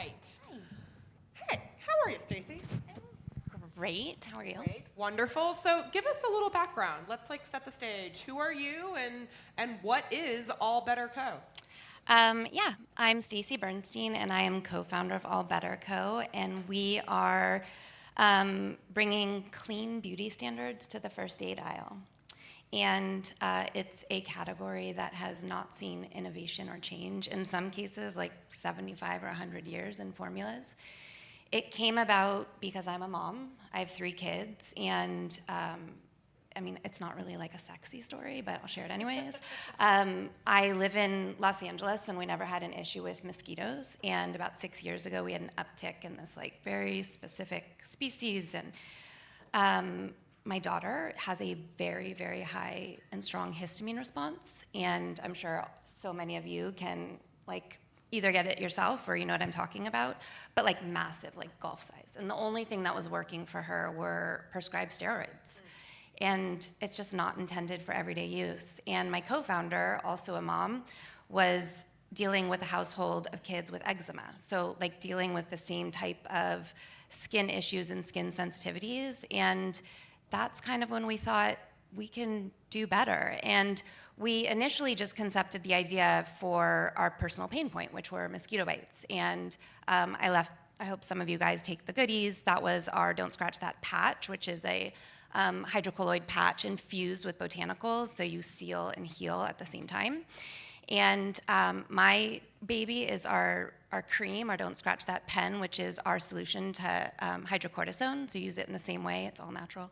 right. Hey, how are you, Stacy? Great. How are you? Great. Wonderful. So give us a little background. Let's set the stage. Who are you and what is All Better Co.? I'm Stacy Bernstein, and I am co-founder of All Better Co., and we are bringing clean beauty standards to the first aid aisle. And it's a category that has not seen innovation or change, in some cases like 75 or 100 years in formulas. It came about because I'm a mom. I have 3 kids, and it's not really like a sexy story, but I'll share it anyways. I live in Los Angeles, and we never had an issue with mosquitoes. And about 6 years ago, we had an uptick in this very specific species. And my daughter has a very, very high and strong histamine response. And I'm sure so many of you can either get it yourself or you know what I'm talking about, but massive, golf size. And the only thing that was working for her were prescribed steroids. And it's just not intended for everyday use. And my co-founder, also a mom, was dealing with a household of kids with eczema. So dealing with the same type of skin issues and skin sensitivities. And that's kind of when we thought we can do better. And we initially just concepted the idea for our personal pain point, which were mosquito bites. And I hope some of you guys take the goodies. That was our Don't Scratch That patch, which is a hydrocolloid patch infused with botanicals, so you seal and heal at the same time. And my baby is our cream, our Don't Scratch That pen, which is our solution to hydrocortisone, so use it in the same way, it's all natural.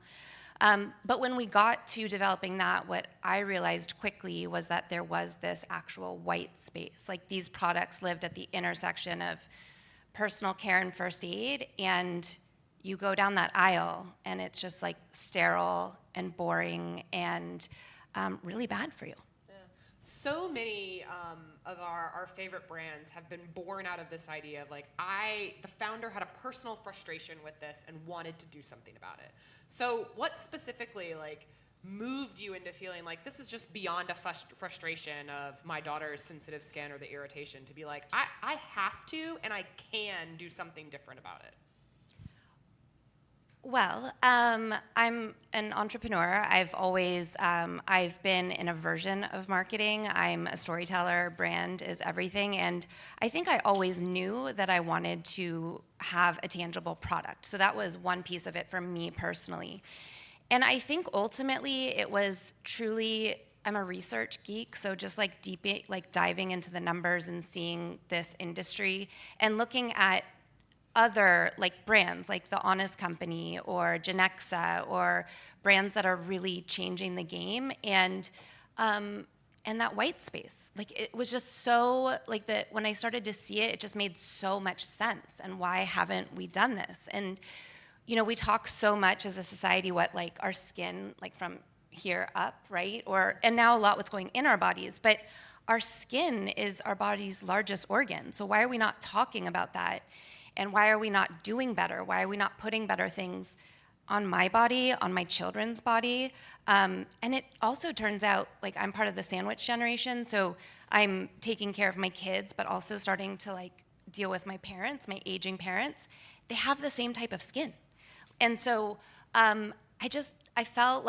But when we got to developing that, what I realized quickly was that there was this actual white space. These products lived at the intersection of personal care and first aid, and you go down that aisle, and it's just sterile and boring and really bad for you. So many of our favorite brands have been born out of this idea of the founder had a personal frustration with this and wanted to do something about it. So what specifically moved you into feeling this is just beyond a frustration of my daughter's sensitive skin or the irritation to be I have to and I can do something different about it? Well, I'm an entrepreneur. I've been in a version of marketing. I'm a storyteller. Brand is everything. And I think I always knew that I wanted to have a tangible product. So that was one piece of it for me personally. And I think ultimately it was truly, I'm a research geek, so just diving into the numbers and seeing this industry and looking at other brands like The Honest Company or Genexa or brands that are really changing the game, and that white space, it was just so when I started to see it, it just made so much sense. And why haven't we done this? And we talk so much as a society what our skin from here up, right? And now a lot what's going in our bodies, but our skin is our body's largest organ. So why are we not talking about that? And why are we not doing better? Why are we not putting better things on my body, on my children's body? And it also turns out, I'm part of the sandwich generation, so I'm taking care of my kids, but also starting to deal with my parents, my aging parents. They have the same type of skin. And so I felt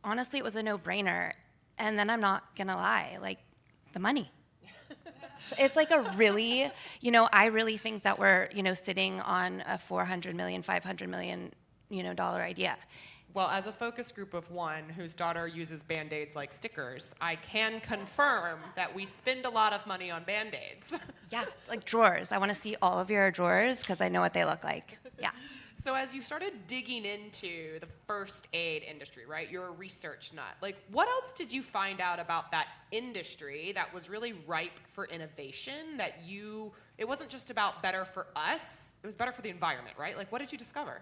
honestly, it was a no-brainer. And then I'm not gonna lie, the money. It's a really, I really think that we're, sitting on a $400 million, $500 million, dollar idea. Well, as a focus group of one whose daughter uses Band-Aids like stickers, I can confirm that we spend a lot of money on Band-Aids. Yeah, drawers. I want to see all of your drawers because I know what they look like. Yeah. So as you started digging into the first aid industry, right, you're a research nut. What else did you find out about that industry that was really ripe for innovation, that it wasn't just about better for us, it was better for the environment, right? What did you discover?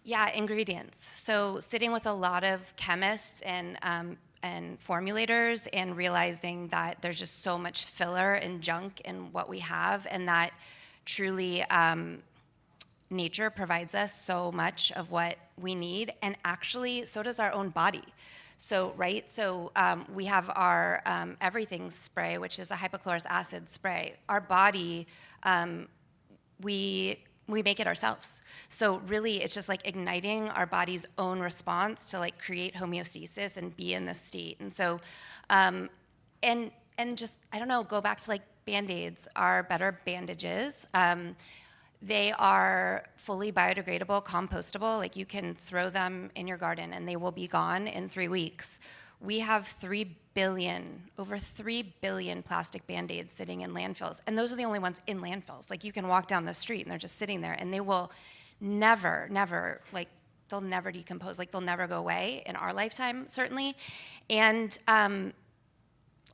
Yeah, ingredients. So sitting with a lot of chemists and formulators and realizing that there's just so much filler and junk in what we have, and that truly nature provides us so much of what we need, and actually so does our own body. So, right, we have our everything spray, which is a hypochlorous acid spray. Our body we make it ourselves. So really, it's just like igniting our body's own response to like create homeostasis and be in this state. And so, and just, I don't know, go back to like Band-Aids are better bandages. They are fully biodegradable, compostable. Like you can throw them in your garden and they will be gone in 3 weeks. We have over 3 billion plastic Band-Aids sitting in landfills. And those are the only ones in landfills. Like you can walk down the street and they're just sitting there and they will never, like they'll never decompose. Like they'll never go away in our lifetime, certainly. And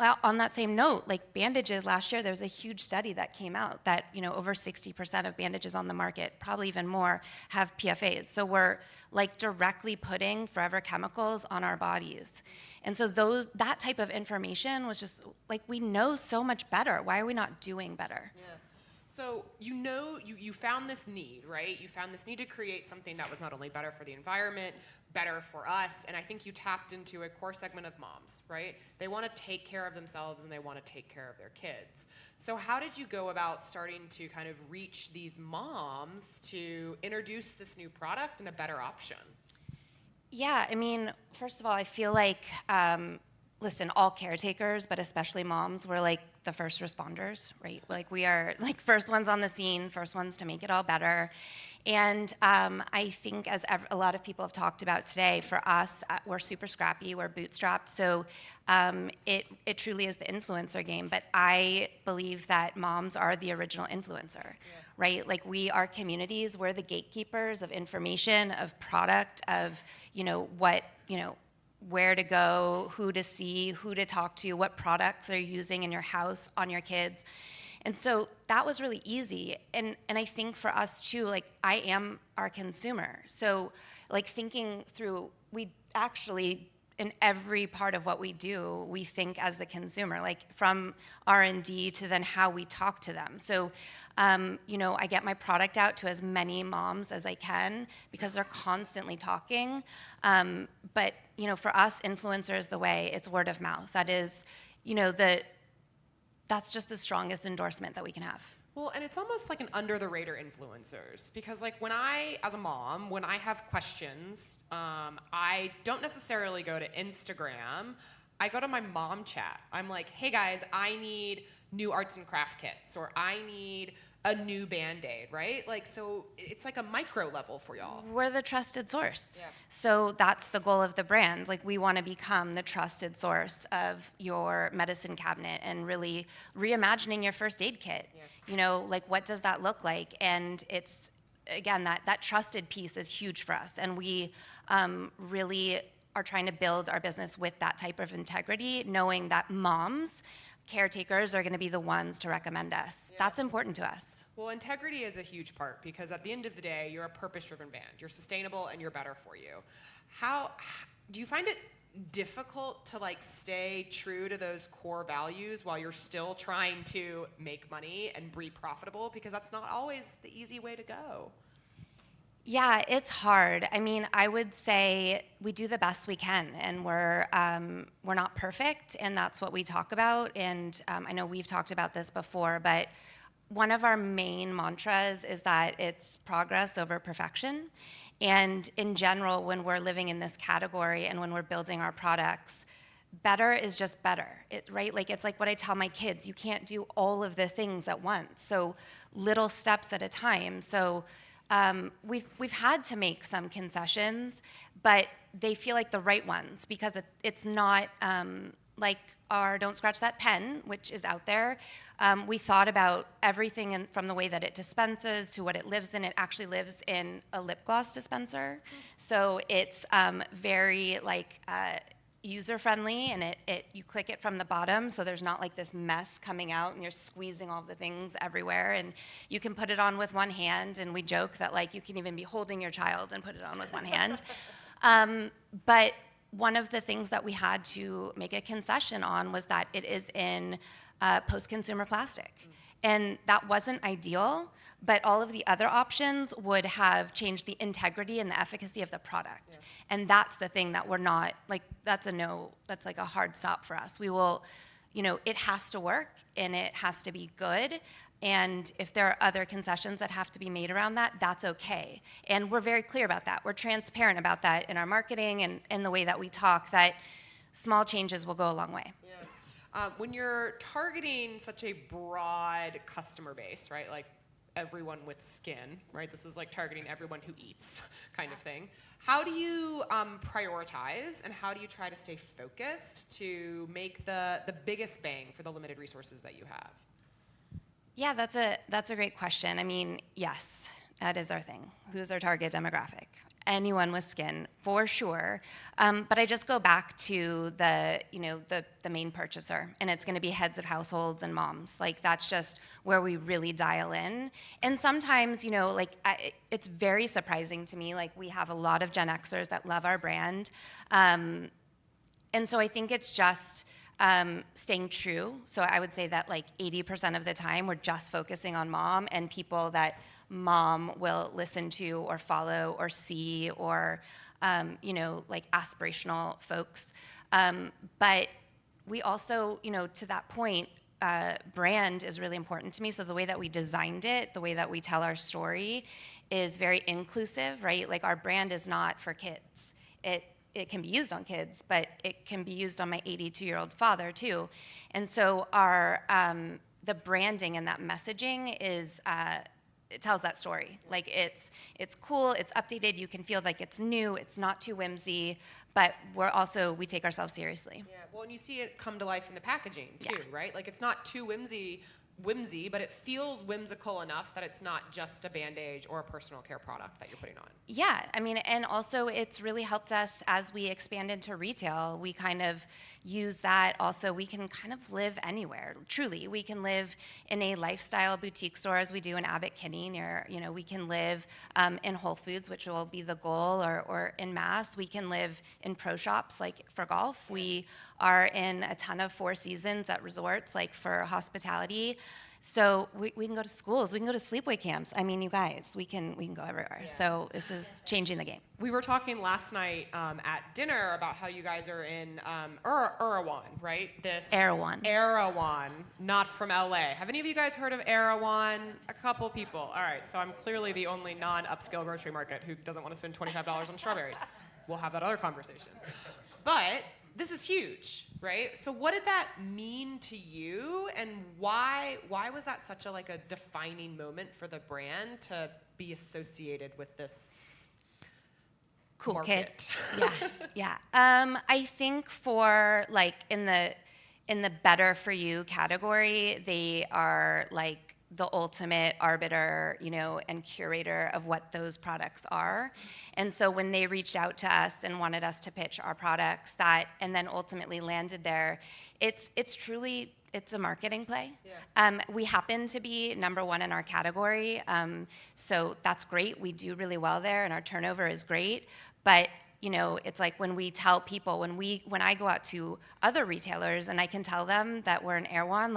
well, on that same note, like Bandages last year, there was a huge study that came out that, over 60% of bandages on the market, probably even more, have PFAs. So we're like directly putting forever chemicals on our bodies. And so that type of information was just like, we know so much better. Why are we not doing better? Yeah. So you found this need, right? You found this need to create something that was not only better for the environment, better for us, and I think you tapped into a core segment of moms, right? They want to take care of themselves and they want to take care of their kids. So how did you go about starting to kind of reach these moms to introduce this new product and a better option? Yeah, I mean, first of all, I feel like, listen, all caretakers, but especially moms, we're like the first responders, right? Like we are like first ones on the scene, first ones to make it all better. And I think as a lot of people have talked about today, for us, we're super scrappy, we're bootstrapped, so it truly is the influencer game. But I believe that moms are the original influencer, right? Like we are communities, we're the gatekeepers of information, of product, of, where to go, who to see, who to talk to, what products are you using in your house, on your kids. And so that was really easy. And I think for us too, like I am our consumer. So like thinking through, we actually, in every part of what we do, we think as the consumer, like from R&D to then how we talk to them. So, I get my product out to as many moms as I can because they're constantly talking. But, for us, influencer is the way. It's word of mouth. That is, that's just the strongest endorsement that we can have. Well, and it's almost like an under-the-radar influencers because, like, as a mom, when I have questions, I don't necessarily go to Instagram. I go to my mom chat. I'm like, hey, guys, I need new arts and craft kits, or I need a new Band-Aid, right? Like, so it's like a micro level for y'all. We're the trusted source. Yeah. So that's the goal of the brand. Like, we want to become the trusted source of your medicine cabinet and really reimagining your first aid kit. Yeah. Like, what does that look like? And it's, again, that trusted piece is huge for us. And we really are trying to build our business with that type of integrity, knowing that moms, caretakers are going to be the ones to recommend us. Yeah. That's important to us. Well, integrity is a huge part because at the end of the day, you're a purpose-driven brand. You're sustainable and you're better for you. How do you find it difficult to like stay true to those core values while you're still trying to make money and be profitable? Because that's not always the easy way to go. Yeah, it's hard. I mean, I would say we do the best we can, and we're not perfect, and that's what we talk about. And I know we've talked about this before, but one of our main mantras is that it's progress over perfection. And in general, when we're living in this category and when we're building our products, better is just better, right? Like, it's like what I tell my kids, you can't do all of the things at once. So little steps at a time. So we've had to make some concessions, but they feel like the right ones because it's not like our Don't Scratch That Pen, which is out there. We thought about everything from the way that it dispenses to what it lives in. It actually lives in a lip gloss dispenser. So it's very like user-friendly, and you click it from the bottom, so there's not like this mess coming out and you're squeezing all the things everywhere, and you can put it on with one hand, and we joke that like you can even be holding your child and put it on with one hand. But one of the things that we had to make a concession on was that it is in post-consumer plastic. And that wasn't ideal, but all of the other options would have changed the integrity and the efficacy of the product. Yeah. And that's the thing that we're not, like, that's a no, that's like a hard stop for us. We will, it has to work and it has to be good. And if there are other concessions that have to be made around that, that's okay. And we're very clear about that. We're transparent about that in our marketing and in the way that we talk, that small changes will go a long way. Yeah. When you're targeting such a broad customer base, right, like everyone with skin, right, this is like targeting everyone who eats kind of thing, how do you prioritize and how do you try to stay focused to make the biggest bang for the limited resources that you have? Yeah, that's a great question. I mean, yes, that is our thing. Who's our target demographic? Anyone with skin, for sure. But I just go back to the main purchaser, and it's going to be heads of households and moms. Like, that's just where we really dial in. And sometimes, it's very surprising to me. Like, we have a lot of Gen Xers that love our brand, and so I think it's just staying true. So I would say that like 80% of the time we're just focusing on mom and people that mom will listen to or follow or see or, like aspirational folks. But we also, to that point, brand is really important to me. So the way that we designed it, the way that we tell our story is very inclusive, right? Like our brand is not for kids. It can be used on kids, but it can be used on my 82-year-old father too. And so the branding and that messaging is, it tells that story. Like it's cool, it's updated, you can feel like it's new, it's not too whimsy, but we take ourselves seriously. Yeah, well, and you see it come to life in the packaging too, right? Like it's not too whimsy, but it feels whimsical enough that it's not just a Bandage or a personal care product that you're putting on. Yeah, I mean, and also it's really helped us as we expand into retail. We kind of use that also. We can kind of live anywhere, truly. We can live in a lifestyle boutique store as we do in Abbott Kinney, or, we can live in Whole Foods, which will be the goal, or in Mass. We can live in pro shops, like for golf. We are in a ton of Four Seasons at resorts, like for hospitality. So we can go to schools, we can go to sleepaway camps. I mean, you guys, we can go everywhere. Yeah. So this is changing the game. We were talking last night at dinner about how you guys are in Erewhon, right? Erewhon, not from LA. Have any of you guys heard of Erewhon? A couple people. All right, so I'm clearly the only non-upscale grocery market who doesn't want to spend $25 on strawberries. We'll have that other conversation. But this is huge, right? So what did that mean to you, and why was that such a defining moment for the brand to be associated with this cool market? Kid? Yeah. I think for in the better for you category, they are like the ultimate arbiter, and curator of what those products are. And so when they reached out to us and wanted us to pitch our products and then ultimately landed there, it's truly, it's a marketing play. Yeah. We happen to be number one in our category, so that's great. We do really well there, and our turnover is great. But it's like when we tell people, when I go out to other retailers and I can tell them that we're in Erewhon,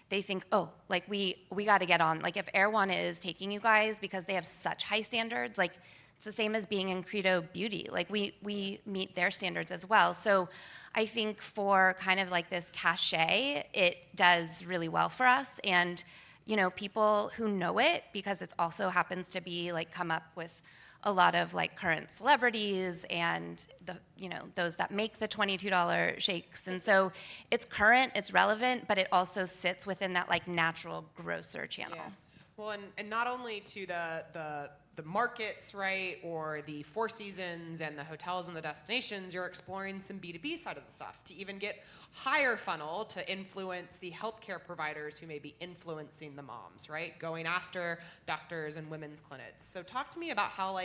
they think, oh, we got to get on. Like if Erewhon is taking you guys because they have such high standards, it's the same as being in Credo Beauty. We meet their standards as well. So I think for kind of this cachet, it does really well for us. And, people who know it, because it also happens to be come up with a lot of current celebrities and those that make the $22 shakes. And so it's current, it's relevant, but it also sits within that natural grocer channel. Yeah. Well, and not only to the markets, right, or the Four Seasons and the hotels and the destinations, you're exploring some B2B side of the stuff to even get higher funnel to influence the healthcare providers who may be influencing the moms, right, going after doctors and women's clinics. So talk to me about how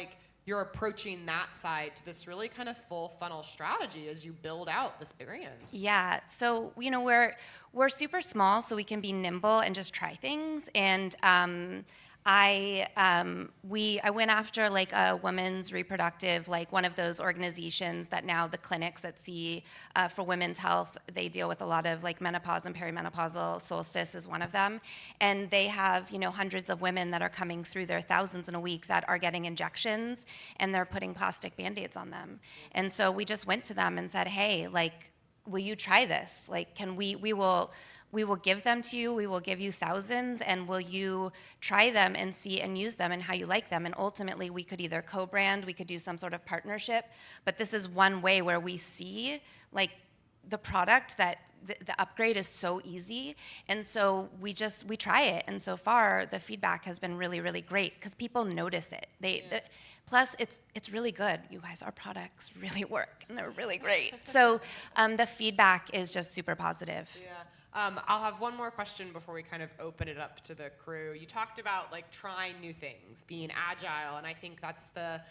you're approaching that side to this really kind of full funnel strategy as you build out this brand. Yeah, so we're super small, so we can be nimble and just try things. And I went after a women's reproductive, one of those organizations that now the clinics that see for women's health, they deal with a lot of menopause and perimenopausal. Solstice is one of them, and they have hundreds of women that are coming through their thousands in a week that are getting injections, and they're putting plastic Band-Aids on them. And so we just went to them and said, hey, will you try this? we will give them to you. We will give you thousands, and will you try them and see and use them and how you like them? And ultimately, we could either co-brand, we could do some sort of partnership, but this is one way where we see like the product that the upgrade is so easy, and so we try it, and so far the feedback has been really, really great because people notice it. Plus, it's really good. You guys, our products really work, and they're really great. So the feedback is just super positive. Yeah. I'll have one more question before we kind of open it up to the crew. You talked about like trying new things, being agile, and I think that's the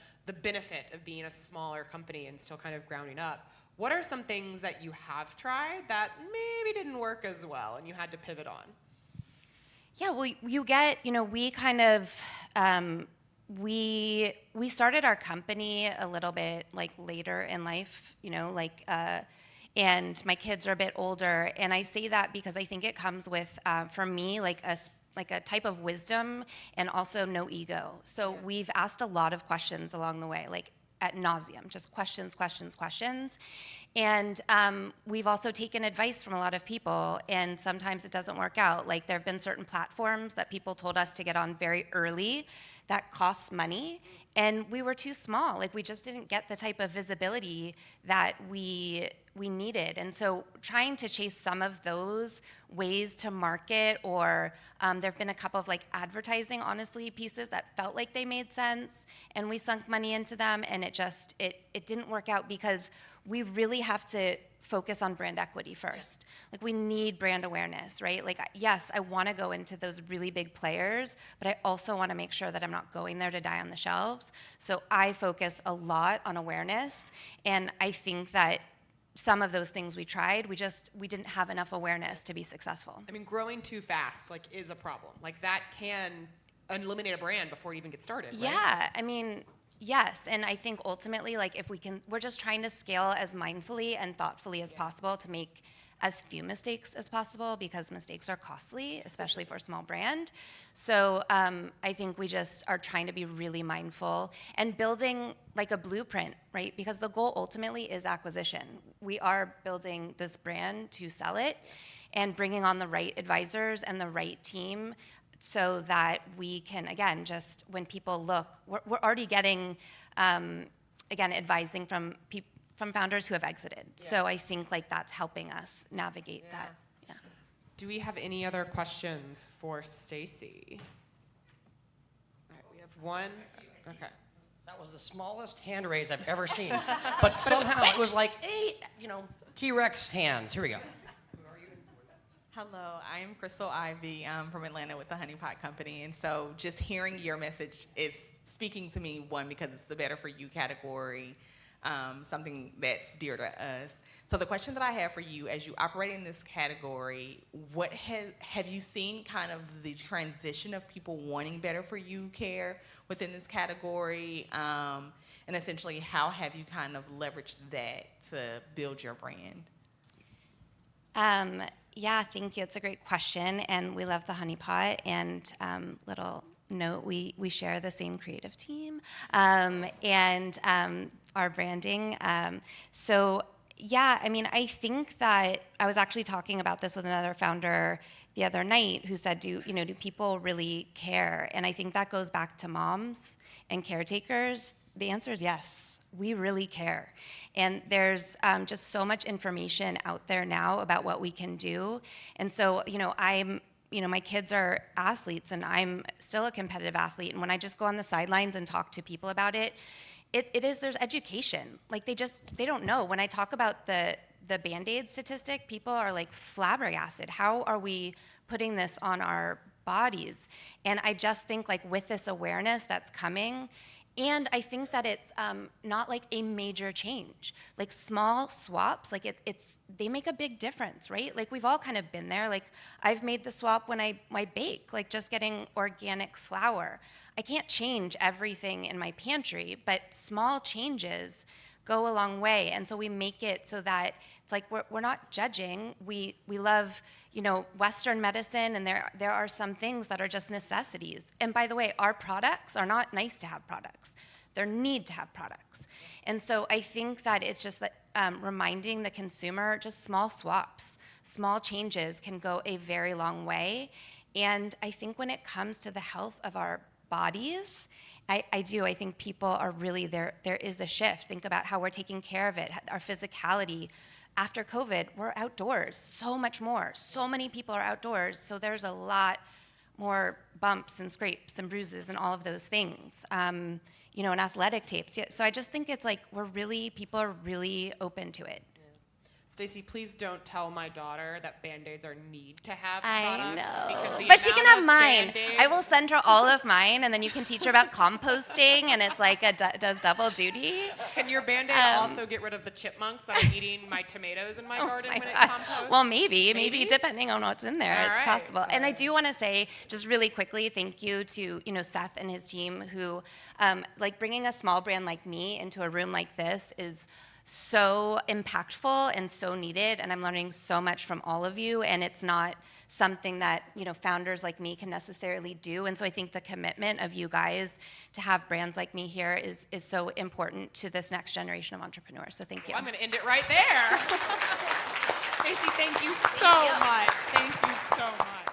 benefit of being a smaller company and still kind of grounding up. What are some things that you have tried that maybe didn't work as well and you had to pivot on? Yeah, well, we kind of, we started our company a little bit like later in life, and my kids are a bit older. And I say that because I think it comes with, for me, like a type of wisdom and also no ego. So we've asked a lot of questions along the way, like ad nauseum, just questions. And we've also taken advice from a lot of people, and sometimes it doesn't work out. Like there have been certain platforms that people told us to get on very early that costs money, and we were too small. Like we just didn't get the type of visibility that we needed. And so trying to chase some of those ways to market, or there have been a couple of like advertising, honestly, pieces that felt like they made sense, and we sunk money into them, and it didn't work out because we really have to focus on brand equity first. Like we need brand awareness, right? Like yes, I want to go into those really big players, but I also want to make sure that I'm not going there to die on the shelves. So I focus a lot on awareness, and I think that some of those things we tried, we didn't have enough awareness to be successful. I mean, growing too fast like is a problem. Like that can eliminate a brand before it even gets started, right? Yeah, I mean, yes, and I think ultimately, like if we're just trying to scale as mindfully and thoughtfully as possible to make as few mistakes as possible, because mistakes are costly, especially for a small brand. So I think we just are trying to be really mindful and building like a blueprint, right? Because the goal ultimately is acquisition. We are building this brand to sell it and bringing on the right advisors and the right team so that we can, again, just when people look, we're already getting, again, advising from founders who have exited. Yeah. So I think like that's helping us navigate that. Yeah. Do we have any other questions for Stacy? All right, we have one. Okay. That was the smallest hand raise I've ever seen. But somehow it was like, T-Rex hands. Here we go. Hello, I'm Crystal Ivy. I'm from Atlanta with the Honey Pot Company. And so just hearing your message is speaking to me, one, because it's the Better For You category, something that's dear to us. So the question that I have for you, as you operate in this category, what have you seen kind of the transition of people wanting Better For You care within this category? And essentially, how have you kind of leveraged that to build your brand? Yeah, thank you. It's a great question, and we love the Honey Pot. And little note, we share the same creative team and our branding. So yeah, I mean, I think that I was actually talking about this with another founder the other night who said, do people really care? And I think that goes back to moms and caretakers. The answer is yes. We really care. And there's just so much information out there now about what we can do. And so, my kids are athletes, and I'm still a competitive athlete. And when I just go on the sidelines and talk to people about it, there's education. Like they don't know. When I talk about the Band-Aid statistic, people are like flabbergasted. How are we putting this on our bodies? And I just think like with this awareness that's coming, and I think that it's not like a major change. Like small swaps, like they make a big difference, right? Like we've all kind of been there. Like I've made the swap when I bake, like just getting organic flour. I can't change everything in my pantry, but small changes go a long way. And so we make it so that it's like we're not judging. We love, Western medicine, and there are some things that are just necessities. And by the way, our products are not nice to have products. their need to have products. And so I think that it's just that reminding the consumer, just small swaps, small changes can go a very long way. And I think when it comes to the health of our bodies, I think people are really, there is a shift. Think about how we're taking care of it, our physicality. After COVID, we're outdoors so much more. So many people are outdoors, so there's a lot more bumps and scrapes and bruises and all of those things. And athletic tapes. Yeah, so I just think it's like people are really open to it. Stacy, please don't tell my daughter that Band-Aids are need-to-have I products. know. Because But she can have amount of mine. Band-Aids- I will send her all of mine, and then you can teach her about composting, and it's like does double duty. Can your Band-Aid also get rid of the chipmunks that are eating my tomatoes in my garden when it composts? Well, maybe maybe depending on what's in there, All it's right. possible. And I do want to say, just really quickly, thank you to Seth and his team who, bringing a small brand like me into a room like this is so impactful and so needed, and I'm learning so much from all of you, and it's not something that founders like me can necessarily do. And so I think the commitment of you guys to have brands like me here is so important to this next generation of entrepreneurs. So thank you. I'm going to end it right there. Stacy, thank you so much. Thank you so much.